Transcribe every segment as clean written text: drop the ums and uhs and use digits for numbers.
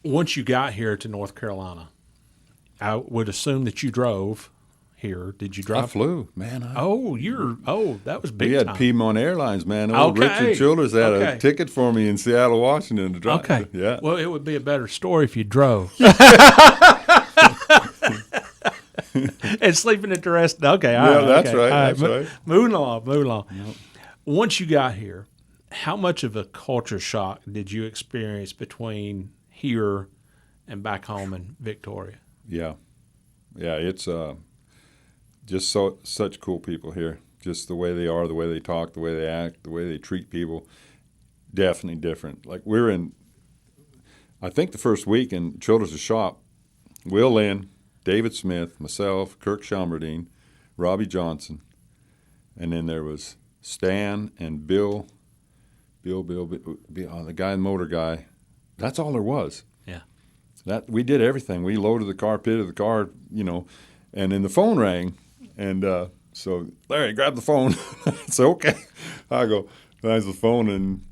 Once you got here to North Carolina, I would assume that you drove here. Did you I drive? flew, man. That was big We had time. Piedmont Airlines, man. Old Okay. Richard Childers had Okay. a ticket for me in Seattle, Washington to drive. Okay. Yeah. Well, it would be a better story if you drove. And sleeping at the rest. Okay. All Yeah, right. that's okay. right. All That's right. Moving along. Yep. Once you got here, how much of a culture shock did you experience between here and back home in Victoria? Yeah. Yeah, it's just such cool people here. Just the way they are, the way they talk, the way they act, the way they treat people. Definitely different. Like I think the first week in Childers' shop, Will Lynn, David Smith, myself, Kirk Schomerdine, Robbie Johnson, and then there was Stan and Bill, the guy, the motor guy. That's all there was. Yeah. That we did everything. We loaded the car, pitted the car, and then the phone rang, and so Larry, grab the phone. It's okay. I go, there's the phone, and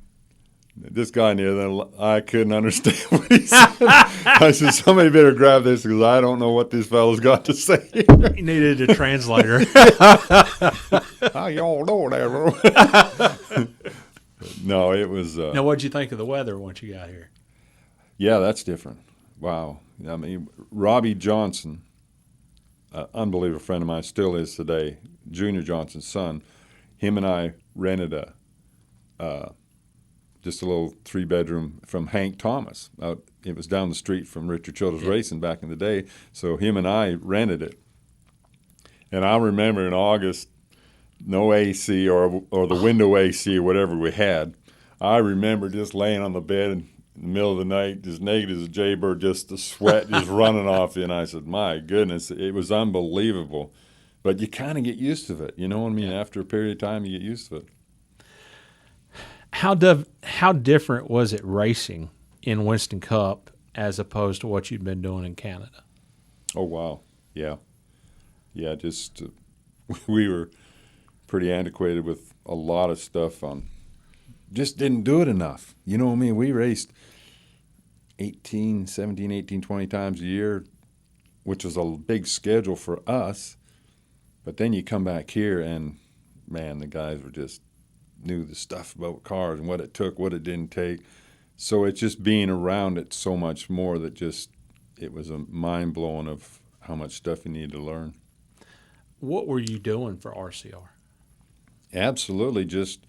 this guy near there, I couldn't understand what he said. I said, somebody better grab this because I don't know what this fellow's got to say. You needed a translator. How y'all know that? No, it was. Now, what'd you think of the weather once you got here? Yeah, that's different. Wow. I mean, Robbie Johnson, unbelievable friend of mine, still is today, Junior Johnson's son. Him and I rented just a little 3-bedroom from Hank Thomas. It was down the street from Richard Childers Racing back in the day. So him and I rented it. And I remember in August, no AC or the window AC or whatever we had. I remember just laying on the bed in the middle of the night, just naked as a jaybird, just the sweat just running off you. And I said, my goodness, it was unbelievable. But you kind of get used to it. You know what I mean? Yeah. After a period of time, you get used to it. How different was it racing in Winston Cup as opposed to what you'd been doing in Canada? Oh, wow. Yeah. Yeah, just we were pretty antiquated with a lot of stuff just didn't do it enough. You know what I mean? We raced 17, 18, 20 times a year, which was a big schedule for us. But then you come back here and, man, the guys knew the stuff about cars and what it took, what it didn't take. So it's just being around it so much more that it was a mind-blowing of how much stuff you need to learn. What were you doing for RCR? Absolutely, just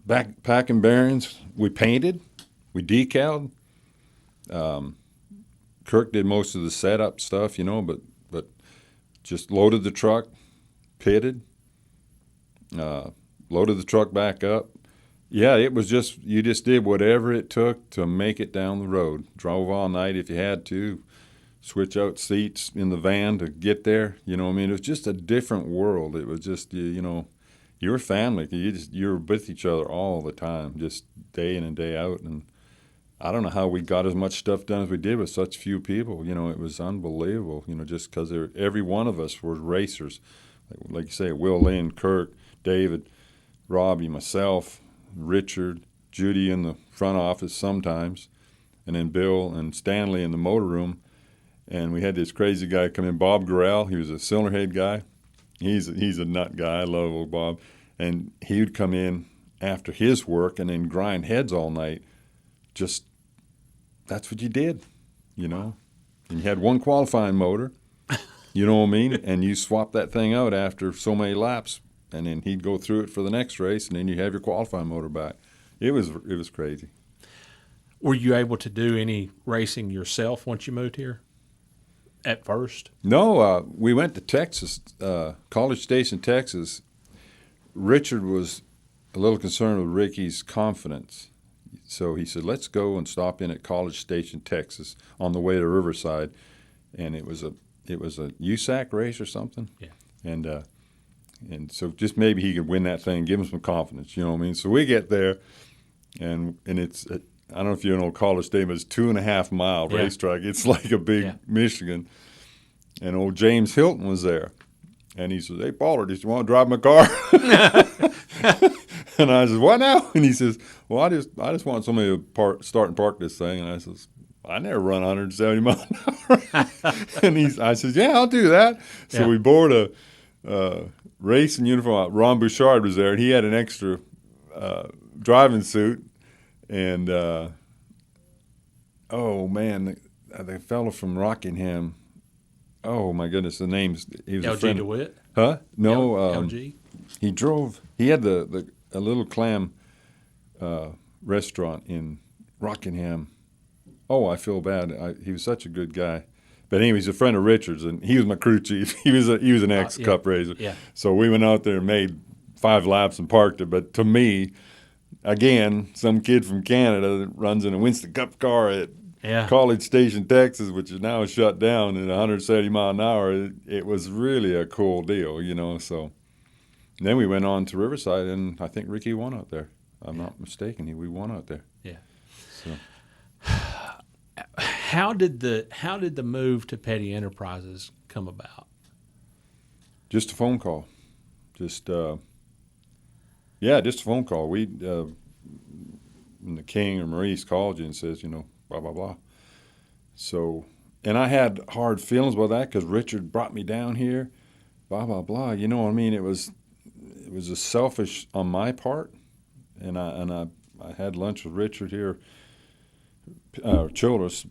backpacking bearings. We painted, we decaled. Kirk did most of the setup stuff, but just loaded the truck, pitted, loaded the truck back up. Yeah, it was you just did whatever it took to make it down the road. Drove all night if you had to. Switch out seats in the van to get there. You know what I mean? It was just a different world. It was just, you were family. You were with each other all the time, just day in and day out. And I don't know how we got as much stuff done as we did with such few people. It was unbelievable, just because every one of us were racers. Like you say, Will Lynn, Kirk, David, Robbie, myself, Richard, Judy in the front office sometimes, and then Bill and Stanley in the motor room. And we had this crazy guy come in, Bob Gorell. He was a cylinder head guy. He's a nut guy. I love old Bob. And he would come in after his work and then grind heads all night. Just that's what you did, And you had one qualifying motor, you know what I mean? And you swap that thing out after so many laps, and then he'd go through it for the next race, and then you have your qualifying motor back. It was crazy. Were you able to do any racing yourself once you moved here? At first? No, we went to Texas, College Station, Texas. Richard was a little concerned with Ricky's confidence. So he said, let's go and stop in at College Station, Texas on the way to Riverside. And it was a USAC race or something. Yeah. And so just maybe he could win that thing, give him some confidence, you know what I mean? So we get there, and it's I don't know if you know College Station, but it's 2.5 mile racetrack. It's like a big Michigan. And old James Hilton was there. And he says, hey, Pollard, do you want to drive my car? And I says, what now? And he says, well, I just want somebody to start and park this thing. And I says, I never run 170 miles an hour. And I says, yeah, I'll do that. So we board a racing uniform. Ron Bouchard was there, and he had an extra driving suit. And, oh, man, the fellow from Rockingham, oh, my goodness, the name's – he was a friend. LG DeWitt? Huh? No. LG? He had a little clam restaurant in Rockingham. Oh, I feel bad. He was such a good guy. But anyway, he's a friend of Richard's, and he was my crew chief. He was an ex-cup raiser. Yeah. So we went out there and made 5 laps and parked it. But to me, again, some kid from Canada that runs in a Winston Cup car at College Station, Texas, which is now shut down at 170 miles an hour, it was really a cool deal, So and then we went on to Riverside, and I think Ricky won out there. I'm not mistaken. We won out there. Yeah. So. How did the move to Petty Enterprises come about? Just a phone call. Just a phone call. When the King or Maurice called you and says, blah, blah, blah. So, and I had hard feelings about that because Richard brought me down here, blah, blah, blah. You know what I mean? It was a selfish on my part. And I had lunch with Richard here, Childress,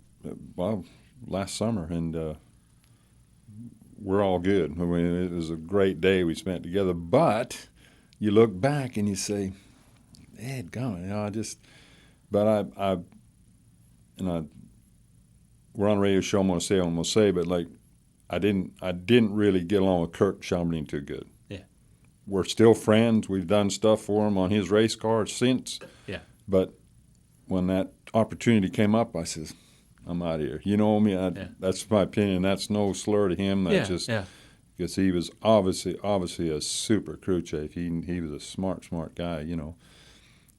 last summer, and we're all good. I mean, it was a great day we spent together. But you look back and you say, "Ed, God, we're on a radio show. I'm going to say, but like, I didn't really get along with Kirk Schomburg too good. Yeah, we're still friends. We've done stuff for him on his race car since. Yeah, but when that opportunity came up, I says, I'm out of here. You know what I mean? That's my opinion. That's no slur to him. That's because he was obviously a super crew chief. He was a smart guy,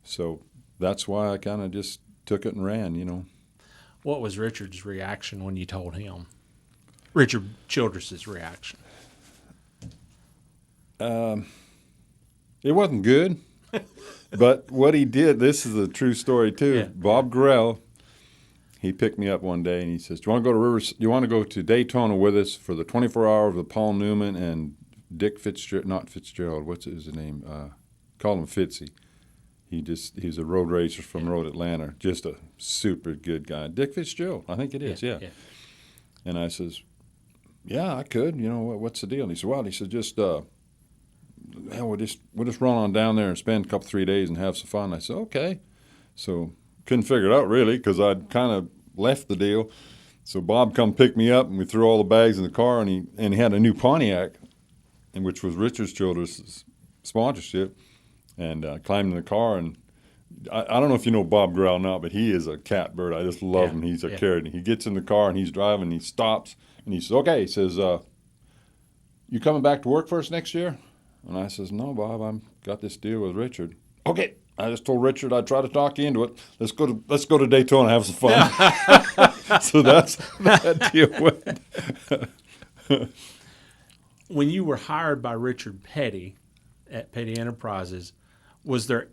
So that's why I kind of just took it and ran, What was Richard's reaction when you told him? Richard Childress's reaction? It wasn't good. But what he did, this is a true story too. Yeah. Bob Grell, he picked me up one day and he says, "Do you want to go to Daytona with us for the 24 hours with Paul Newman and Dick Fitzgerald? Not Fitzgerald. What's his name? Call him Fitzy. He's a road racer from Road Atlanta. Just a super good guy. Dick Fitzgerald, I think it is. Yeah. And I says, "Yeah, I could. What's the deal?" And he said, "Well," he said, "just." We'll just run on down there and spend a couple 3 days and have some fun." I said, okay. So couldn't figure it out really because I'd kind of left the deal. So Bob come pick me up and we threw all the bags in the car and he had a new Pontiac, which was Richard Childress' sponsorship, and climbed in the car and I don't know if you know Bob Grell or not, but he is a catbird. I just love him. He's a carrot. He gets in the car and he's driving. He stops and he says, okay. He says, you coming back to work for us next year? And I says, no, Bob, I've got this deal with Richard. Okay. I just told Richard I'd try to talk you into it. Let's go to Daytona and have some fun. So that's that deal went. When you were hired by Richard Petty at Petty Enterprises, was there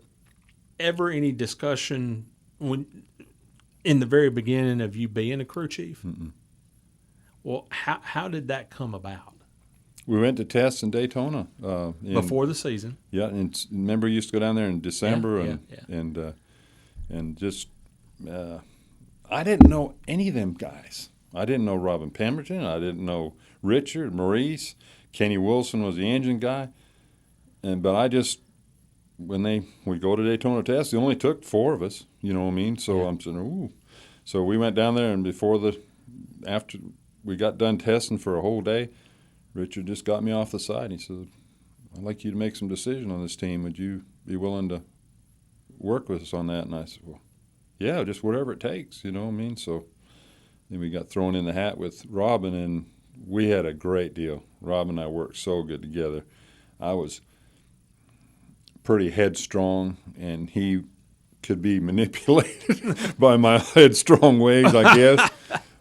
ever any discussion in the very beginning of you being a crew chief? Mm-mm. Well, how did that come about? We went to tests in Daytona before the season. Yeah, and remember, we used to go down there in December and just I didn't know any of them guys. I didn't know Robin Pemberton. I didn't know Richard, Maurice, Kenny Wilson was the engine guy, but I just when we go to Daytona tests, they only took 4 of us. You know what I mean? So I'm saying, ooh. So we went down there, and after we got done testing for a whole day, Richard just got me off the side. He said, I'd like you to make some decision on this team. Would you be willing to work with us on that? And I said, well, yeah, just whatever it takes, you know what I mean? So then we got thrown in the hat with Robin, and we had a great deal. Robin and I worked so good together. I was pretty headstrong, and he could be manipulated by my headstrong ways, I guess.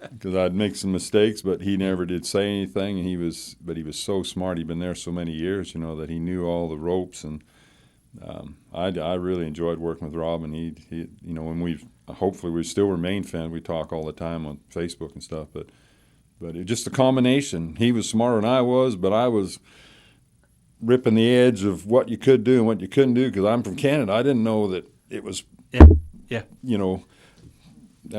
Because I'd make some mistakes, but he never did say anything. And he was so smart. He'd been there so many years, that he knew all the ropes. And I really enjoyed working with Rob, and he and hopefully we still remain friends. We talk all the time on Facebook and stuff, but it just a combination. He was smarter than I was, but I was ripping the edge of what you could do and what you couldn't do because I'm from Canada. I didn't know that it was, that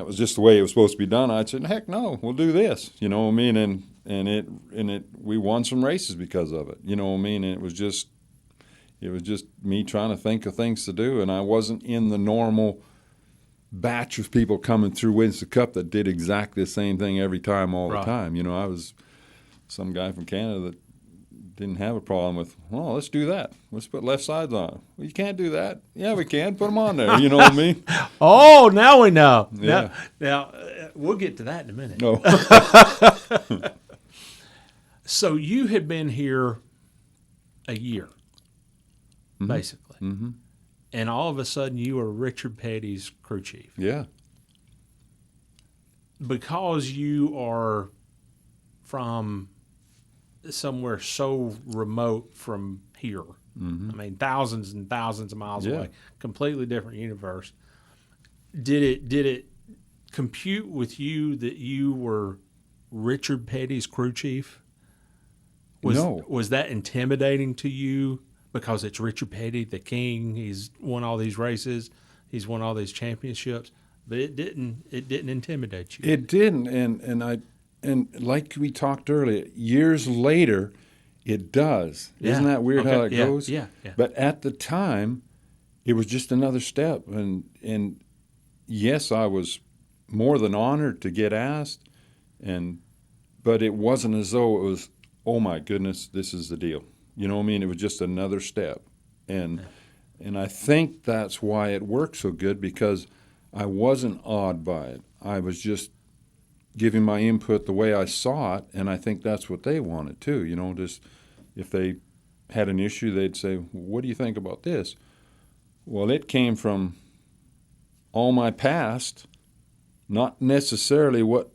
was just the way it was supposed to be done. I said, heck no, we'll do this. You know what I mean? And we won some races because of it. You know what I mean? And it was just me trying to think of things to do, and I wasn't in the normal batch of people coming through wins the Cup that did exactly the same thing every time all the time. You know, I was some guy from Canada that didn't have a problem with, well, let's do that. Let's put left sides on. Well, you can't do that. Yeah, we can. Put them on there. You know what I mean? Oh, now we know. Yeah. Now we'll get to that in a minute. No. So you had been here a year, basically. Mm-hmm. And all of a sudden you were Richard Petty's crew chief. Yeah. Because you are from somewhere so remote from here. I mean, thousands and thousands of miles away, completely different universe. Did it compute with you that you were Richard Petty's crew chief? No. Was that intimidating to you? Because it's Richard Petty, the king. He's won all these races. He's won all these championships. But it didn't intimidate you. It didn't, and like we talked earlier, years later, it does. Yeah. Isn't that weird how it goes? Yeah. But at the time, it was just another step. And yes, I was more than honored to get asked, but it wasn't as though it was, oh my goodness, this is the deal. You know what I mean? It was just another step. And I think that's why it worked so good, because I wasn't awed by it. I was just giving my input the way I saw it, and I think that's what they wanted too. You know, just if they had an issue, they'd say, what do you think about this? Well, it came from all my past, not necessarily what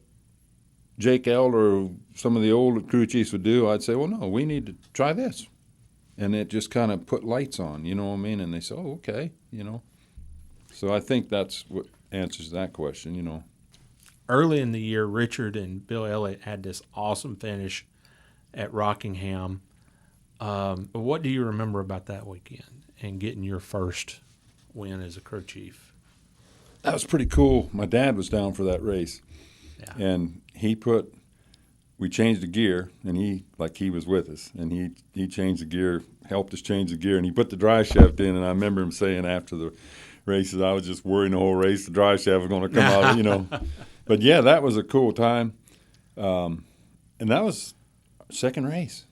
Jake Elder or some of the old crew chiefs would do. I'd say, well, no, we need to try this. And it just kind of put lights on, you know what I mean? And they say, oh, okay, you know. So I think that's what answers that question, you know. Early in the year, Richard and Bill Elliott had this awesome finish at Rockingham. What do you remember about that weekend and getting your first win as a crew chief? That was pretty cool. My dad was down for that race. Yeah. And we changed the gear, and he was with us, and he changed the gear, helped us change the gear, and he put the drive shaft in, and I remember him saying after the races, I was just worrying the whole race the drive shaft was going to come out, you know. But, yeah, that was a cool time. And that was second race.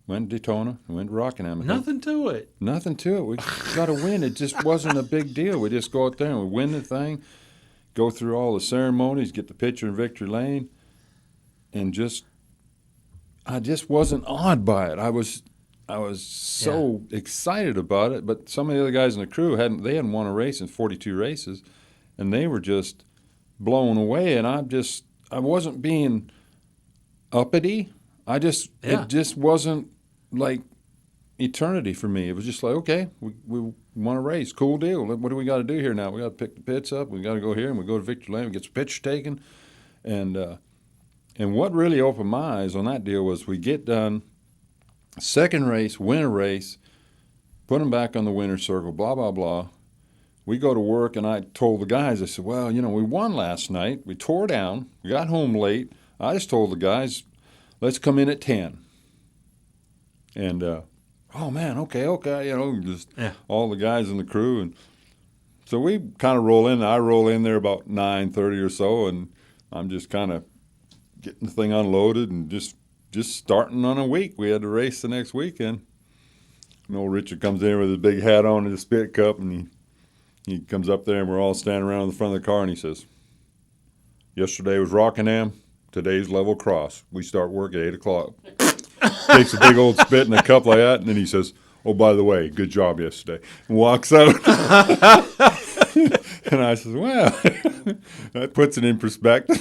Went to Daytona, went to Rockingham. Nothing to it. Nothing to it. We got to win. It just wasn't a big deal. We just go out there and we win the thing, go through all the ceremonies, get the picture in victory lane, and I just wasn't awed by it. I was so excited about it, but some of the other guys in the crew hadn't won a race in 42 races, and they were just blown away. And I wasn't being uppity. It just wasn't like eternity for me. It was just like, okay, we won a race, cool deal. What do we got to do here now? We got to pick the pits up. We got to go here, and we go to victory lane. We get some pictures taken, and what really opened my eyes on that deal was we get done, second race, win a race, put them back on the winner's circle, blah, blah, blah. We go to work, and I told the guys, I said, well, you know, we won last night. We tore down. We got home late. I just told the guys, let's come in at 10. And, oh, man, okay, you know, just all the guys in the crew. And so we kind of roll in. I roll in there about 9:30 or so, and I'm just kind of getting the thing unloaded and just starting on a week. We had to race the next weekend. You know, Richard comes in with his big hat on and his spit cup, and he comes up there, and we're all standing around in the front of the car, and he says, yesterday was Rockingham, today's level cross. We start work at 8 o'clock. Takes a big old spit in a cup like that, and then he says, oh, by the way, good job yesterday, and walks out. And I says, well, that puts it in perspective.